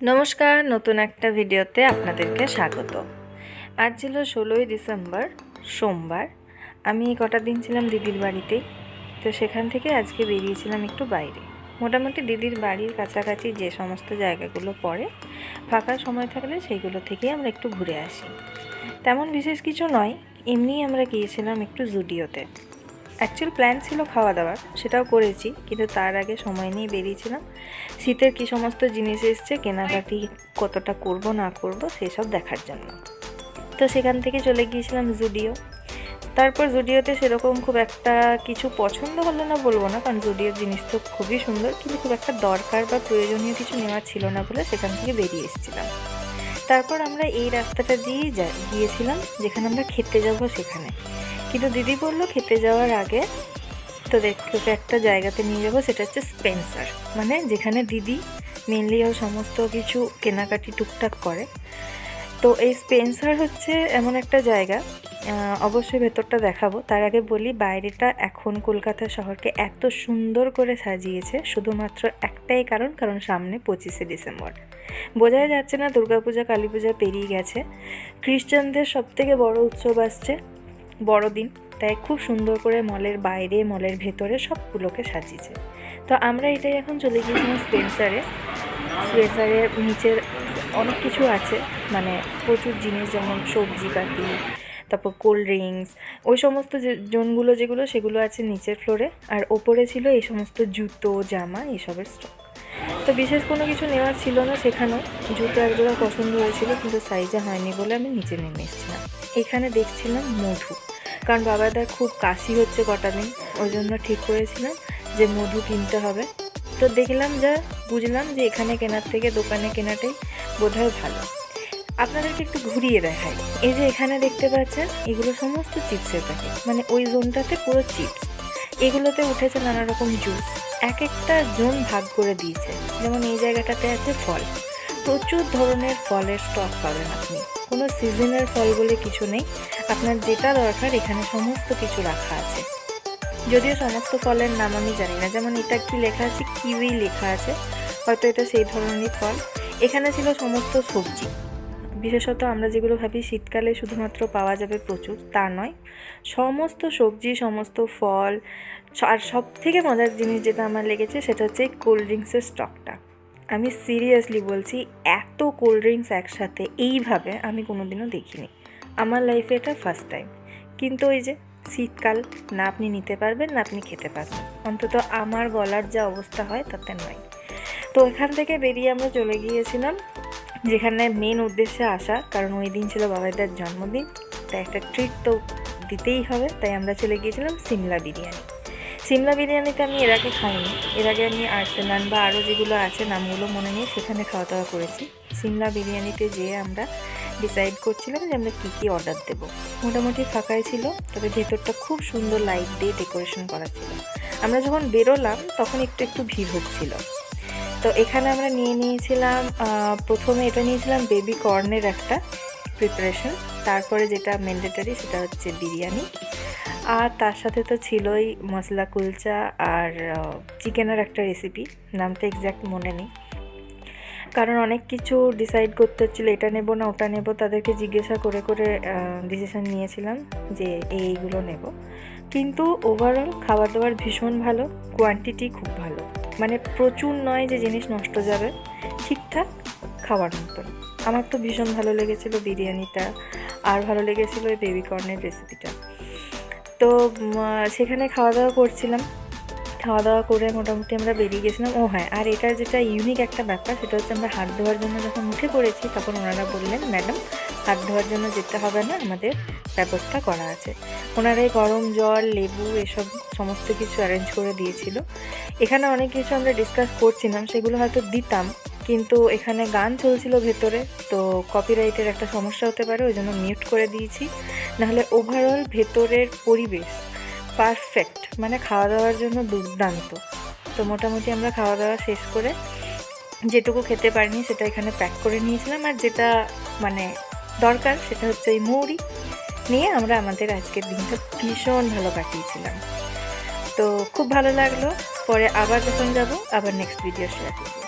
নমস্কার, নতুন একটা ভিডিওতে আপনাদেরকে স্বাগত। আজ ছিল 16ই ডিসেম্বর, সোমবার। আমি কটা দিন ছিলাম দিদির বাড়িতেই, তো সেখান থেকে আজকে বেরিয়েছিলাম একটু বাইরে। মোটামুটি দিদির বাড়ির কাছাকাছি যে সমস্ত জায়গাগুলো পড়ে, ফাঁকা সময় থাকলে সেইগুলো থেকেই আমরা একটু ঘুরে আসি। তেমন বিশেষ কিছু নয়, এমনিই আমরা গিয়েছিলাম একটু জুডিওতে। অ্যাকচুয়াল প্ল্যান ছিল খাওয়া দাওয়ার, সেটাও করেছি, কিন্তু তার আগে সময় নিয়ে বেরিয়েছিলাম শীতের কী সমস্ত জিনিস এসছে, কেনাকাটি কতটা করব না করব সেসব দেখার জন্য। তো সেখান থেকে চলে গিয়েছিলাম জুডিও। তারপর জুডিওতে সেরকম খুব একটা কিছু পছন্দ হলো না বলবো না, কারণ জুডিওর জিনিস তো খুবই সুন্দর, কিন্তু খুব একটা দরকার বা প্রয়োজনীয় কিছু নেওয়ার ছিল না বলে সেখান থেকে বেরিয়ে এসেছিলাম। তারপর আমরা এই রাস্তাটা দিয়েই গিয়েছিলাম যেখানে আমরা খেতে যাব সেখানে, কিন্তু দিদি বললো খেতে যাওয়ার আগে তো তোকে একটা জায়গাতে নিয়ে যাবো, সেটা হচ্ছে স্পেন্সার, মানে যেখানে দিদি মেনলি সমস্ত কিছু কেনাকাটি টুকটাক করে। তো এই স্পেন্সার হচ্ছে এমন একটা জায়গা, অবশ্যই ভেতরটা দেখাবো। তার আগে বলি, বাইরেটা এখন কলকাতা শহরকে এত সুন্দর করে সাজিয়েছে শুধুমাত্র একটাই কারণ সামনে 25শে ডিসেম্বর। বোঝাই যাচ্ছে না দুর্গাপূজা কালী পূজা পেরিয়ে গেছে, খ্রিস্টানদের সবথেকে বড় উৎসব আসছে, বড়দিন। তাই খুব সুন্দর করে মলের বাইরে মলের ভেতরে সবগুলোকে সাজিয়েছে। তো আমরা এটাই এখন চলে গিয়েছিলাম স্পেন্সারে। স্পেন্সারের নিচের অনেক কিছু আছে, মানে প্রচুর জিনিস, যেমন সবজিপাতি, তারপর কোল্ড ড্রিঙ্কস, ওই সমস্ত যে জোনগুলো যেগুলো সেগুলো আছে নিচের ফ্লোরে, আর ওপরে ছিল এই সমস্ত জুতো জামা এইসবের স্টক। তো বিশেষ কোনো কিছু নেওয়ার ছিল না সেখানেও। জুতো একজোড়া পছন্দ হয়েছিল, কিন্তু সাইজে হয়নি বলে আমি নিচে নেমে এসেছিলাম। এখানে দেখছিলাম মধু, কারণ বাবাদার খুব কাশি হচ্ছে কটা দিন, ওই জন্য ঠিক করেছিলাম যে মধু কিনতে হবে। তো দেখলাম, বুঝলাম যে এখানে কেনার থেকে দোকানে কেনাটাই বোধহয় ভালো। আপনাদেরকে একটু ঘুরিয়ে দেখাই। এই যে এখানে দেখতে পাচ্ছেন, এগুলো সমস্ত চিপসের প্যাকেট, মানে ওই জোনটাতে পুরো চিপস। এগুলোতে উঠেছে নানা রকম জুস, এক একটা জোন ভাগ করে দিয়েছে। যেমন এই জায়গাটাতে আছে ফল, প্রচুর ধরনের ফলের স্টক পাবেন আপনি। কোনো সিজনের ফল বলে কিছু নেই, আপনার যেটা দরকার এখানে সমস্ত কিছু রাখা আছে। যদিও সমস্ত ফলের নাম আমি জানি না, যেমন এটা কি লেখা আছে, কিউই লেখা আছে, হয়তো এটা সেই ধরনেরই ফল। এখানে ছিল সমস্ত সবজি, বিশেষত আমরা যেগুলো ভাবি শীতকালে শুধুমাত্র পাওয়া যাবে প্রচুর, তা নয়। সমস্ত সবজি, সমস্ত ফল। আর সব থেকে মজার জিনিস যেটা আমার লেগেছে সেটা হচ্ছে এই কোল্ড ড্রিঙ্কসের স্টকটা। আমি সিরিয়াসলি বলছি, এত কোল্ড ড্রিঙ্কস একসাথে এইভাবে আমি কোনোদিনও দেখিনি। আমার লাইফে এটা ফার্স্ট টাইম। কিন্তু ওই যে শীতকাল, না আপনি নিতে পারবেন না আপনি খেতে পারবেন, অন্তত আমার গলার যা অবস্থা হয় তাতে নয়। তো এখান থেকে বেরিয়ে আমরা চলে গিয়েছিলাম যেখানে মেন উদ্দেশ্যে আসা, কারণ ওই দিন ছিল বাবাইদার জন্মদিন, তাই একটা ট্রিট তো দিতেই হবে। তাই আমরা চলে গিয়েছিলাম সিমলা বিরিয়ানি। সিমলা বিরিয়ানিতে আমি এর আগে খাইনি, এর আগে আমি আর্সেনাল বা আরও যেগুলো আছে নামগুলো মনে নেই, সেখানে খাওয়া দাওয়া করেছি। সিমলা বিরিয়ানিতে যেয়ে আমরা ডিসাইড করছিলাম যে আমরা কী কী অর্ডার দেবো। মোটামুটি ফাঁকাই ছিল, তবে ভেতরটা খুব সুন্দর লাইট দিয়ে ডেকোরেশন করা ছিল। আমরা যখন বেরোলাম তখন একটু একটু ভিড় হচ্ছিল। তো এখানে আমরা নিয়েছিলাম, প্রথমে এটা নিয়েছিলাম বেবি কর্নের একটা প্রিপারেশন, তারপরে যেটা ম্যান্ডেটারি সেটা হচ্ছে বিরিয়ানি, আর তার সাথে তো ছিলই মশলা কুলচা আর চিকেনের একটা রেসিপি, নামটা এক্স্যাক্ট মনে নেই, কারণ অনেক কিছু ডিসাইড করতে হচ্ছিলো, এটা নেব না ওটা নেব। তাদেরকে জিজ্ঞাসা করে করে ডিসিশান নিয়েছিলাম যে এইগুলো নেব। কিন্তু ওভারঅল খাবার দাবার ভীষণ ভালো, কোয়ান্টিটি খুব ভালো, মানে প্রচুর নয় যে জিনিস নষ্ট যাবে, ঠিকঠাক খাবার মতন। আমার তো ভীষণ ভালো লেগেছিলো বিরিয়ানিটা, আর ভালো লেগেছিলো ওই বেবি কর্নের রেসিপিটা। তো সেখানে খাওয়া দাওয়া করছিলাম, খাওয়া দাওয়া করে মোটামুটি আমরা বেরিয়ে গেছিলাম। ও হ্যাঁ, আর এটার যেটা ইউনিক একটা ব্যাপার সেটা হচ্ছে, আমরা হাত ধোয়ার জন্য যখন উঠে পড়েছি তখন ওনারা বললেন, ম্যাডাম হাত ধোয়ার জন্য যেতে হবে না, আমাদের ব্যবস্থা করা আছে। ওনারাই গরম জল, লেবু এসব সমস্ত কিছু অ্যারেঞ্জ করে দিয়েছিল। এখানে অনেক কিছু আমরা ডিসকাস করছিলাম, সেগুলো হয়তো দিতাম, কিন্তু এখানে গান চলছিল ভেতরে, তো কপিরাইটের একটা সমস্যা হতে পারে, ওই জন্য মিউট করে দিয়েছি। নাহলে ওভারঅল ভেতরের পরিবেশ পারফেক্ট, মানে খাওয়া দাওয়ার জন্য দুর্দান্ত। তো মোটামুটি আমরা খাওয়া দাওয়া শেষ করে যেটুকু খেতে পারিনি সেটা এখানে প্যাক করে নিয়েছিলাম, আর যেটা মানে দরকার সেটা হচ্ছে এই মৌরি নিয়ে আমরা আমাদের আজকের দিনটা ভীষণ ভালো কাটিয়েছিলাম। তো খুব ভালো লাগলো। পরে আবার যখন যাব আবার নেক্সট ভিডিও শেয়ার করব।